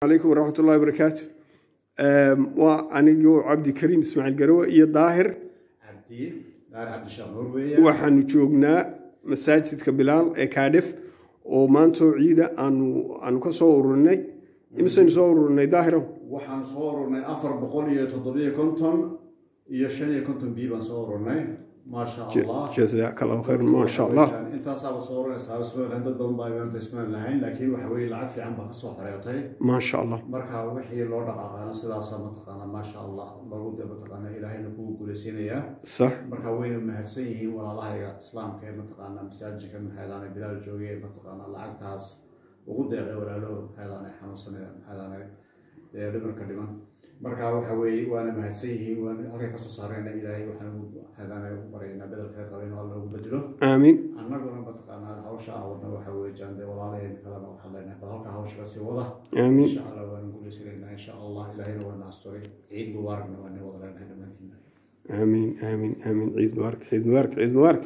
عليكم ورحمة الله وبركاته. وأنا عبد الكريم إسماعيل قروة يا ظاهر عبد الشامور waxaanu joognaa masaajidka Bilaal ee Cardiff oo maanta ciida aanu ka soo ururnay imsan soo ururnay daahiro waxaan soo ururnay 450 iyo 55 biiban soo ururnay ما شاء الله جزاك الله خير ما شاء الله انت صار صورنا صار اسمه عند ضم بايبان تسمعنا لهين لكن وحوي العد في عم بقصو حريتي ما شاء الله marka wixii loo dhaqaaqana sidaas ma taqaana ma sha Allah lagu daba taqaana ilaahayna ku guuleysinaya صح marka wayna mahadsan yihiin walaalahayga islaamka ee ma taqaana masaajidka maxaadana bilaal joogay ma taqaana lacagtaas ugu deeqay walaalo maxaadana xanuunsanaya maxaadana dhimarka dhiman marka waxa weey waana mahadsan yihiin waan halka ka soo saarayna ilaahay waxaan hadana u barayna bedel khayr qaba inuu Allah ugu bedelo aamin annaguna bataqaana hawsha wadna waxa weey jaande walaalaheen kala waxa leenahay halka hawsha si wada aamin insha Allah waan guuleysanayna insha Allah ilaahayna waa naastore ciid mubarak waan wada leenahay dhamaantiin aamin aamin aamin ciid mubarak ciid mubarak ciid mubarak